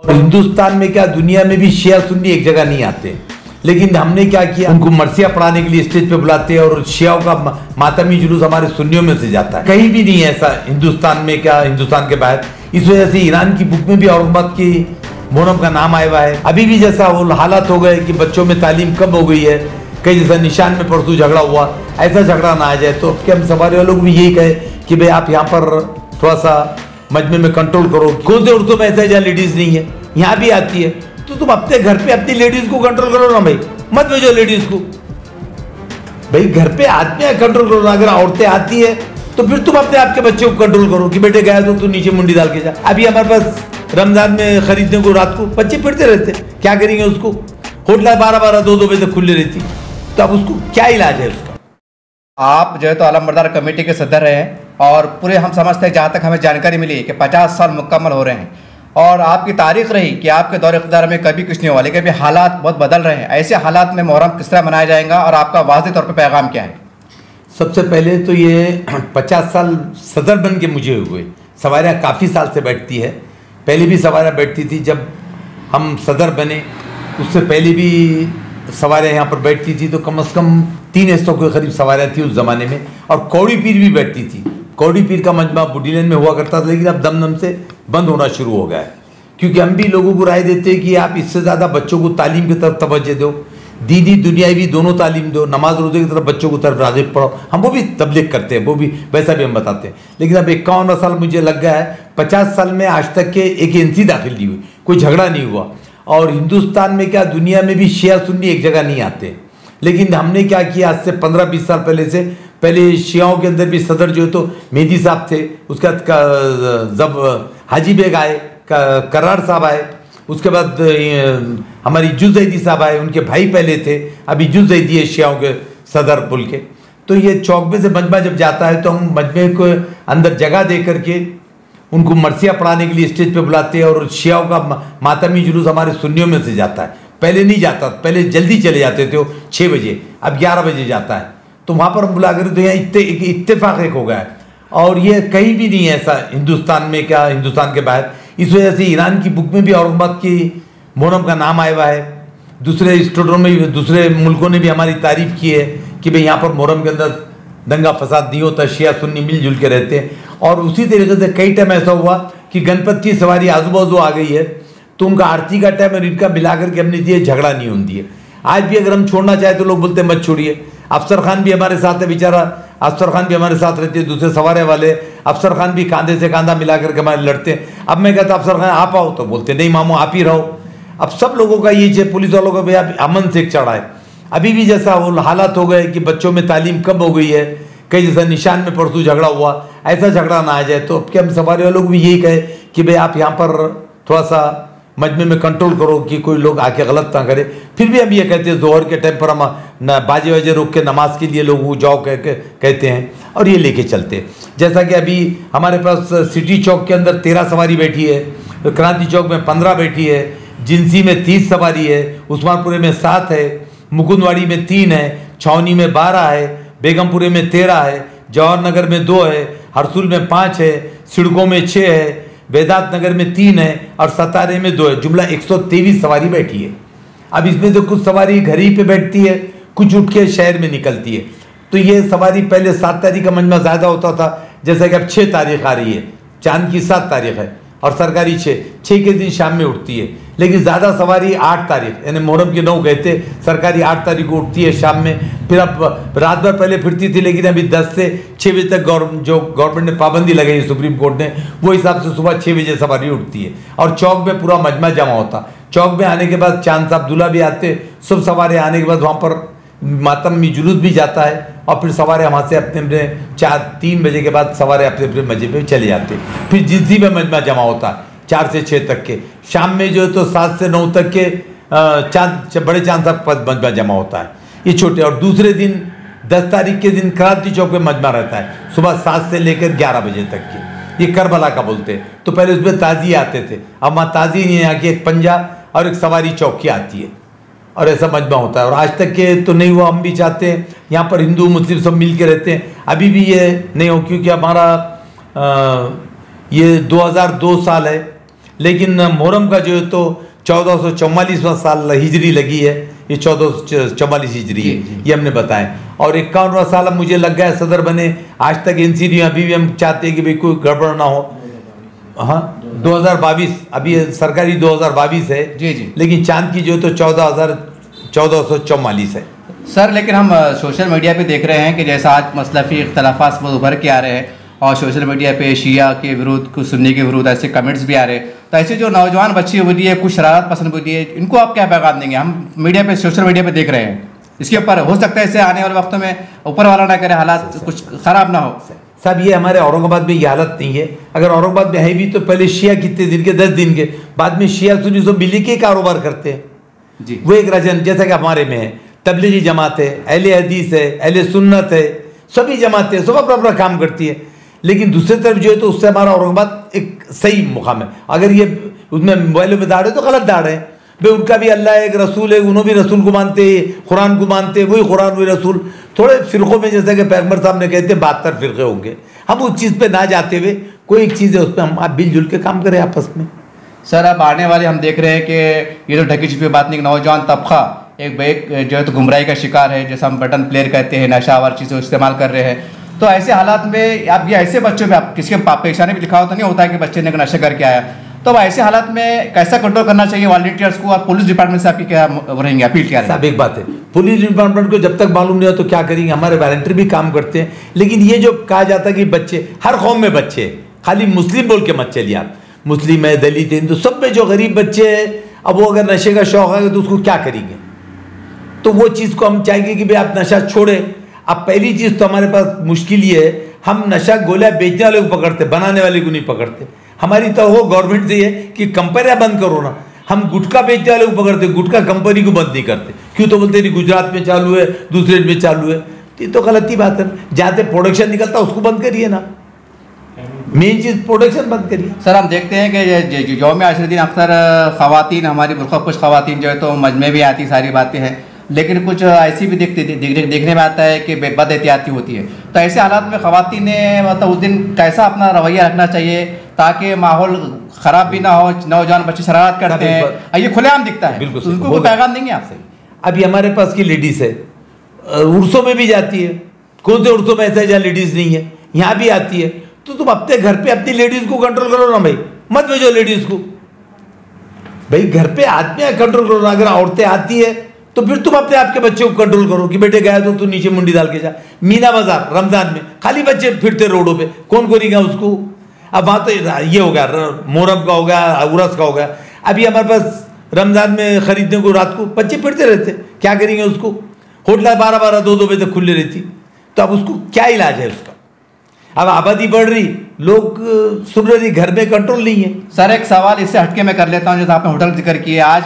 और हिंदुस्तान में क्या दुनिया में भी शिया सुन्नी एक जगह नहीं आते, लेकिन हमने क्या किया, उनको मरसिया पढ़ाने के लिए स्टेज पे बुलाते हैं और शियाओं का मातमी जुलूस हमारे सुन्नियों में से जाता है। कहीं भी नहीं है ऐसा हिंदुस्तान में, क्या हिंदुस्तान के बाहर। इस वजह से ईरान की बुक में भी औरंगाबाद की मोहर्रम का नाम आया हुआ है। अभी भी जैसा वो हालात हो गए कि बच्चों में तालीम कम हो गई है, कहीं जैसा निशान में परसों झगड़ा हुआ, ऐसा झगड़ा ना आ जाए। तो क्या हम सवारी वालों को भी यही कहे कि भाई आप यहाँ पर थोड़ा सा मजमे में कंट्रोल करो। कौन से उर्दू में ऐसा है जहाँ लेडीज नहीं है, यहाँ भी आती है, तो तुम अपने घर पे अपनी लेडीज को कंट्रोल करो ना भाई, मत भेजो लेडीज को। भाई घर पे आदमी कंट्रोल करो ना, अगर औरतें आती है तो फिर तुम अपने आपके बच्चे को कंट्रोल करो कि बेटे गया तो तू नीचे मुंडी डाल के जा। अभी हमारे पास रमजान में खरीदने को रात को बच्चे फिरते रहते, क्या करेंगे उसको? होटल 12-12 2-2 बजे तक खुले रहती, तो अब उसको क्या इलाज है उसका? आप जो है तो आलमबरदार कमेटी के सदस्य रहे हैं और पूरे हम समझते हैं, जहाँ तक हमें जानकारी मिली है कि 50 साल मुकम्मल हो रहे हैं और आपकी तारीख रही कि आपके दौर इक़्तिदार में कभी कुछ नहीं हुआ, लेकिन अभी हालात बहुत बदल रहे हैं। ऐसे हालात में मुहर्रम किस तरह मनाया जाएगा और आपका वाज़ेह तौर पर पैगाम क्या है? सबसे पहले तो ये 50 साल सदर बन के मुझे हुए। सवारियाँ काफ़ी साल से बैठती है, पहले भी सवारियाँ बैठती थी जब हम सदर बने, उससे पहले भी सवारियाँ यहाँ पर बैठती थी। तो कम से कम 3 हिस्सों के करीब सवारियाँ थी उस ज़माने में, और कौड़ी पीर भी बैठती थी। कौड़ी पीर का मजमा बुढ़ी में हुआ करता था, लेकिन अब दम दम से बंद होना शुरू हो गया है, क्योंकि हम भी लोगों को राय देते हैं कि आप इससे ज़्यादा बच्चों को तालीम की तरफ तवज्जो दो, दीनी दुनियावी दोनों तालीम दो, नमाज रोज़े की तरफ बच्चों को तरफ राग़िब पढ़ो। हम वो भी तबलीग करते हैं, वो भी वैसा भी हम बताते हैं। लेकिन अब 51 साल मुझे लग गया है, 50 साल में आज तक के एक इंची दाखिल नहीं हुई, कोई झगड़ा नहीं हुआ। और हिंदुस्तान में क्या दुनिया में भी शिया सुन्नी एक जगह नहीं आते, लेकिन हमने क्या किया, आज से 15-20 साल पहले शियाओं के अंदर भी सदर जो है तो मेहदी साहब थे, उसके बाद जब हाजी बेग आए, करार साहब आए, उसके बाद हमारी इज्जुत ज़ैदी साहब आए, उनके भाई पहले थे, अभी इज्जुत ज़ैदी है शियाओं के सदर बोल के। तो ये चौक में से मजमा जब जाता है तो हम मजमे को अंदर जगह दे करके उनको मरसिया पढ़ाने के लिए स्टेज पे बुलाते हैं और शियाओं का मातमी जुलूस हमारे सुन्नियों में से जाता है। पहले नहीं जाता, पहले जल्दी चले जाते थे वो 6 बजे, अब 11 बजे जाता है। तो वहाँ पर हम बुला कर, तो यहाँ इत्तेफाक एक हो गया है, और ये कहीं भी नहीं है ऐसा हिंदुस्तान में, क्या हिंदुस्तान के बाहर। इस वजह से ईरान की बुक में भी औरंगाबाद की मोहर्रम का नाम आया हुआ है। दूसरे स्टेटों में, दूसरे मुल्कों ने भी हमारी तारीफ़ की है कि भाई यहाँ पर मोहर्रम के अंदर दंगा फसाद नहीं होता, शिया सुन्नी मिलजुल के रहते हैं। और उसी तरीके से कई टाइम ऐसा हुआ कि गणपति की सवारी आजू बाजू आ गई है, तो उनका आरती का टाइम और इनका मिला करके हमने दिए, झगड़ा नहीं होती है। आज भी अगर हम छोड़ना चाहे तो लोग बोलते हैं मत छोड़िए। अफसर खान भी हमारे साथ है, बेचारा अफसर खान भी हमारे साथ रहते हैं, दूसरे सवारे वाले अफसर खान भी कांधे से कांधा मिला करके हमारे लड़ते हैं। अब मैं कहता अफसर खान आप आओ, तो बोलते नहीं मामू आप ही रहो। अब सब लोगों का ये है, पुलिस वालों का भैया अमन से चढ़ा है। अभी भी जैसा वो हालात हो गए कि बच्चों में तालीम कम हो गई है, कहीं जैसा निशान में परसों झगड़ा हुआ, ऐसा झगड़ा ना आ जाए। तो अब क्या हम सवारी वालों को भी यही कहे कि भाई आप यहाँ पर थोड़ा सा मजमे में कंट्रोल करो कि कोई लोग आके गलत ना करे। फिर भी हम ये कहते हैं जोहर के टाइम पर हम बाजे वाजे रोक के नमाज के लिए लोगों को जाओ कहते हैं, और ये लेके चलते हैं। जैसा कि अभी हमारे पास सिटी चौक के अंदर 13 सवारी बैठी है, क्रांति चौक में 15 बैठी है, जिंसी में 30 सवारी है, उस्मानपुरे में 7 है, मुकुंदवाड़ी में 3 है, छावनी में 12 है, बेगमपुरे में 13 है, जवाहर नगर में 2 है, हरसुल में 5 है, सिड़कों में 6 है, वेदांत नगर में 3 है और सतारे में 2 है। जुमला 123 सवारी बैठी है। अब इसमें से कुछ सवारी घर ही पे बैठती है, कुछ उठ के शहर में निकलती है। तो ये सवारी पहले 7 तारीख का मजमा ज़्यादा होता था, जैसा कि अब 6 तारीख आ रही है, चांद की 7 तारीख है और सरकारी 6 के दिन शाम में उठती है। लेकिन ज़्यादा सवारी 8 तारीख यानी मुहर्रम के 9 कहते, सरकारी 8 तारीख को उठती है शाम में। फिर अब रात भर पहले फिरती थी, लेकिन अभी 10 से 6 बजे तक जो गवर्नमेंट ने पाबंदी लगाई है सुप्रीम कोर्ट ने, वो हिसाब से सुबह 6 बजे सवारी उठती है और चौक में पूरा मजमा जमा होता। चौक में आने के बाद चांद साहब दूल्हा भी आते, सब सवारी आने के बाद वहाँ पर मातम में जुलूस भी जाता है और फिर सवारे वहाँ से अपने अपने 3 बजे के बाद सवारे अपने अपने मजे पे चले जाते। फिर जिस में मजमा जमा होता है 4 से 6 तक के, शाम में जो है तो 7 से 9 तक के बड़े चांद साहब मजमा जमा होता है, ये छोटे। और दूसरे दिन 10 तारीख के दिन क्रांति चौक में मजमा रहता है, सुबह 7 से लेकर 11 बजे तक के, ये करबला का बोलते हैं। तो पहले उसमें ताज़ी आते थे, अब वहाँ ताज़ी नहीं है, यहाँ की एक पंजा और एक सवारी चौकी आती है और ऐसा मजमा होता है। और आज तक के तो नहीं हुआ, हम भी चाहते हैं यहाँ पर हिंदू मुस्लिम सब मिल के रहते हैं, अभी भी ये नहीं हो, क्योंकि हमारा ये 2002 साल है, लेकिन मुहर्रम का जो है तो 1444वां साल हिजरी लगी है, ये 1444 हिजरी है, ये हमने बताया। और 51वां साल अब मुझे लग गया है सदर बने, आज तक NCD अभी भी हम चाहते हैं कि भाई कोई गड़बड़ ना हो। हाँ 2022 अभी सरकारी 2022 है जी जी, लेकिन चांद की जो तो 1444 है सर। लेकिन हम सोशल मीडिया पे देख रहे हैं कि जैसा आज मसलफ़ी इख्तलाफात बहुत उभर के आ रहे हैं और सोशल मीडिया पे शिया के विरुद्ध, कुछ सुन्नी के विरुद्ध ऐसे कमेंट्स भी आ रहे हैं, तो ऐसे जो नौजवान बच्चे हुई है, कुछ शरारत पसंद हुई है, इनको आप क्या पैगाम देंगे? हम मीडिया पे, सोशल मीडिया पे देख रहे हैं, इसके ऊपर हो सकता है इससे आने वाले वक्त में ऊपर वाला ना करे, हालात कुछ ख़राब ना हो। साहब ये हमारे औरंगाबाद में ये हालत नहीं है। अगर औरंगाबाद में है भी तो पहले शिया कितने दिन के, 10 दिन के, बाद में शिया सुन्नी सब मिली के कारोबार करते हैं जी। वो एक रजन, जैसा कि हमारे में है तबलीगी जमात है, अहले हदीस है, अहले सुन्नत है, सभी जमातें सब अपना अपना काम करती है। लेकिन दूसरी तरफ जो है तो उससे हमारा औरंगाबाद एक सही मुकाम है। अगर ये उसमें मोबाइलों में दाड़ है तो गलत दाड़ है भाई, उनका भी अल्लाह एक रसूल है, उन्होंने भी रसूल को मानते, कुरान को मानते, वही कुरान वही रसूल। थोड़े फ़िरक़ों में जैसे कि पैगंबर साहब ने कहते 72 फ़िरक़े होंगे, हम उस चीज़ पे ना जाते हुए कोई एक चीज़ है उस पर हम आप मिलजुल के काम करें आपस में। सर अब आने वाले हम देख रहे हैं कि ये तो ढकी छुपी बात नहीं, नौजवान तबका एक जो है तो गुमराही का शिकार है, जैसा हम बटन प्लेयर कहते हैं, नशावर चीज़ों इस्तेमाल कर रहे हैं। तो ऐसे हालात में आप ये ऐसे बच्चों में आप किसी के पेशानी भी लिखा हो तो नहीं होता है कि बच्चे ने नशा करके आया, तो अब ऐसे हालात में कैसा कंट्रोल करना चाहिए वॉलंटियर्स को, और पुलिस डिपार्टमेंट से आपकी क्या रहेंगे अपील क्या साहब? एक बात है, पुलिस डिपार्टमेंट को जब तक मालूम नहीं हो तो क्या करेंगे, हमारे वॉलंटियर भी काम करते हैं। लेकिन ये जो कहा जाता है कि बच्चे, हर कौम में बच्चे, खाली मुस्लिम बोल के मत चलिए आप, मुस्लिम है, दलित है, हिंदू, सब में जो गरीब बच्चे हैं, अब वो अगर नशे का शौक है तो उसको क्या करेंगे? तो वो चीज़ को हम चाहेंगे कि भाई आप नशा छोड़े। अब पहली चीज़ तो हमारे पास मुश्किल ये है, हम नशा गोलियाँ बेचने वाले को पकड़ते, बनाने वाले को नहीं पकड़ते। हमारी तो वो गवर्नमेंट से है कि कंपनियाँ बंद करो ना, हम गुटखा बेचने वाले को पकड़ते, गुटखा कंपनी को बंद नहीं करते। क्यों? तो बोलते नहीं गुजरात में चालू है, दूसरे में चालू है, ये तो गलत ही बात है। जहाँ से प्रोडक्शन निकलता उसको बंद करिए ना, मेन चीज़ प्रोडक्शन बंद करिए। सर हम देखते हैं कि यौम आशुरा दिन अक्सर ख़वातीन, हमारी बुरख़ापोश ख़वातीन जो है तो मजमे भी आती सारी बातें हैं, लेकिन कुछ ऐसी भी देखने में आता है कि बद एहतियाती होती है। तो ऐसे हालात में ख़वातीन ने मतलब उस दिन कैसा अपना रवैया रखना चाहिए ताकि माहौल ख़राब भी ना हो, नौजवान बच्चे शरारत करते हैं, ये खुलेआम दिखता है, बिल्कुल तो उनको कोई पैगाम देंगे आपसे? अभी हमारे पास की लेडीज़ है, उर्सों में भी जाती है, कौन से उर्सों में ऐसा है जहाँ लेडीज़ नहीं है, यहाँ भी आती है, तो तुम अपने घर पे अपनी लेडीज़ को कंट्रोल करो ना भाई, मत भेजो लेडीज़ को। भाई घर पे आदमी कंट्रोल करो ना, अगर औरतें आती है तो फिर तुम अपने आपके बच्चे को कंट्रोल करो कि बेटे गया तो तू नीचे मुंडी डाल के जा। मीना बाजार रमजान में खाली बच्चे फिरते रोडों पे, कौन करेगा उसको? अब वहाँ तो ये हो गया, मुहर्रम का हो गया, उरस का हो गया, अभी हमारे पास रमजान में खरीदने को रात को बच्चे फिरते रहते, क्या करेंगे उसको? होटल 12-12, 2-2 बजे तक खुले रहती, तो अब उसको क्या इलाज है उसका? अब आबादी बढ़ रही, लोग सुन रहे, घर में कंट्रोल नहीं है। सर एक सवाल इससे हटके मैं कर लेता हूँ, जैसे आपने होटल जिक्र किया, आज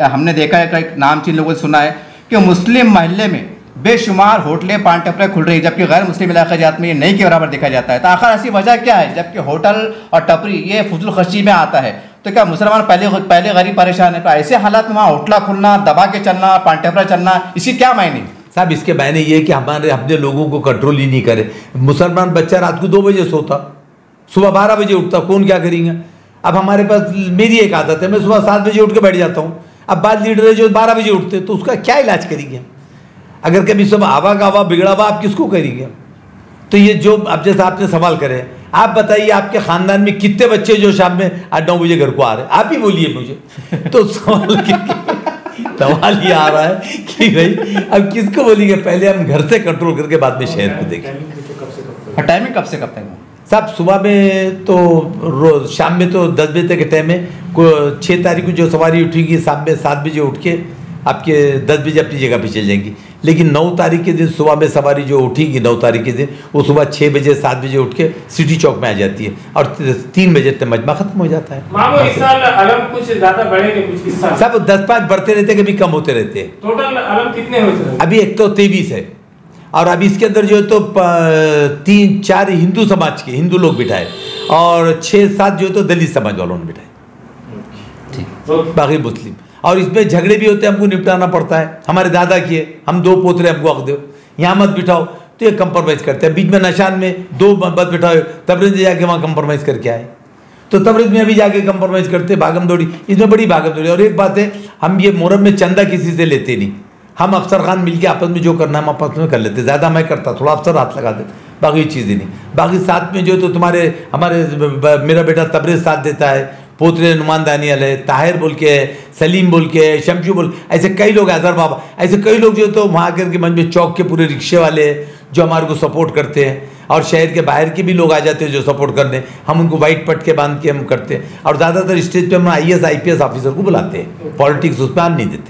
हमने देखा है कि नामचीन लोगों से सुना है कि मुस्लिम महल्ले में बेशुमार होटलें, पान टपरे खुल रही है, जबकि गैर मुस्लिम इलाका जात में ये नहीं के बराबर देखा जाता है। तो आखिर ऐसी वजह क्या है, जबकि होटल और टपरी ये फजूल खर्ची में आता है? तो क्या मुसलमान पहले गरीब परेशान है, तो ऐसे हालात में वहाँ होटला खुलना, दबा के चलना, पान टपरा चलना, इसी क्या मायने? साहब इसके मायने ये कि हमारे अपने लोगों को कंट्रोल ही नहीं करे। मुसलमान बच्चा रात को 2 बजे सोता, सुबह 12 बजे उठता, कौन क्या करेंगे? अब हमारे पास मेरी एक आदत है, मैं सुबह 7 बजे उठ के बैठ जाता हूँ। अब बाद लीडर है जो 12 बजे उठते, तो उसका क्या इलाज करेंगे? अगर कभी सब आवा गावा बिगड़ा हुआ आप किसको करेंगे? तो ये जो अब जैसा आपने सवाल करे, आप बताइए आपके ख़ानदान में कितने बच्चे जो शाम में 8-9 बजे घर को आ रहे हैं? आप ही बोलिए मुझे। तो सवाल ये आ रहा है कि भाई अब किसको बोलेंगे? पहले हम घर से कंट्रोल करके बाद में शहर को देखें। टाइमिंग कब से कब तक? साहब सुबह में तो रोज, शाम में तो 10 बजे तक के टाइम है। 6 तारीख को जो सवारी उठेगी शाम में 7 बजे उठ के आपके 10 बजे अपनी जगह पे चल जाएंगी। लेकिन 9 तारीख के दिन सुबह में सवारी जो उठेगी 9 तारीख के दिन, वो सुबह 6 बजे 7 बजे उठ के सिटी चौक में आ जाती है और 3 बजे तक मजमा खत्म हो जाता है। इस साल अलम कुछ ज़्यादा बढ़ेंगे, कुछ इस साल सब 10-5 बढ़ते रहते हैं, कभी कम होते रहते हैं। टोटल अलम कितने होते हैं? अभी एक तो 23 है, और अभी इसके अंदर जो है तो 3-4 हिंदू समाज के हिंदू लोग बिठाए और 6-7 जो है तो दलित समाज वालों ने बिठाए, बाकी मुस्लिम। और इसमें झगड़े भी होते हैं, हमको निपटाना पड़ता है। हमारे दादा किए, हम 2 पोतरे, हमको हक दो, यहाँ मत बिठाओ, तो ये कंप्रोमाइज़ करते हैं। बीच में नशान में 2 मत बिठाओ, तब जाके वहाँ कंप्रोमाइज़ करके आए। तो तबरेज़ में अभी जाके कंप्रोमाइज़ करते, भागम दौड़ी, इसमें बड़ी भागम दौड़ी। और एक बात है, हम ये मुहर्रम में चंदा किसी से लेते नहीं, हम अफसर खान मिलके आपस में जो करना है हम आपस में कर लेते, ज़्यादा मैं करता, थोड़ा अफसर हाथ लगा देते, बाकी चीज़ें नहीं। बाकी साथ में जो तो तुम्हारे हमारे मेरा बेटा तबरेज़ साथ देता है, पोतरे नुमान दानियल है, ताहिर बोल के है, सलीम बोल के है, शमशू बोल, ऐसे कई लोग, अजहर बाबा, ऐसे कई लोग जो तो वहाँ करके मंच में चौक के पूरे रिक्शे वाले हैं जो हमारे को सपोर्ट करते हैं, और शहर के बाहर के भी लोग आ जाते हैं जो सपोर्ट करने, हम उनको वाइट पट्टे बांध के हम करते हैं। और ज़्यादातर स्टेज पे हम IAS IPS ऑफिसर को बुलाते हैं, पॉलिटिक्स उसमें आने नहीं देते।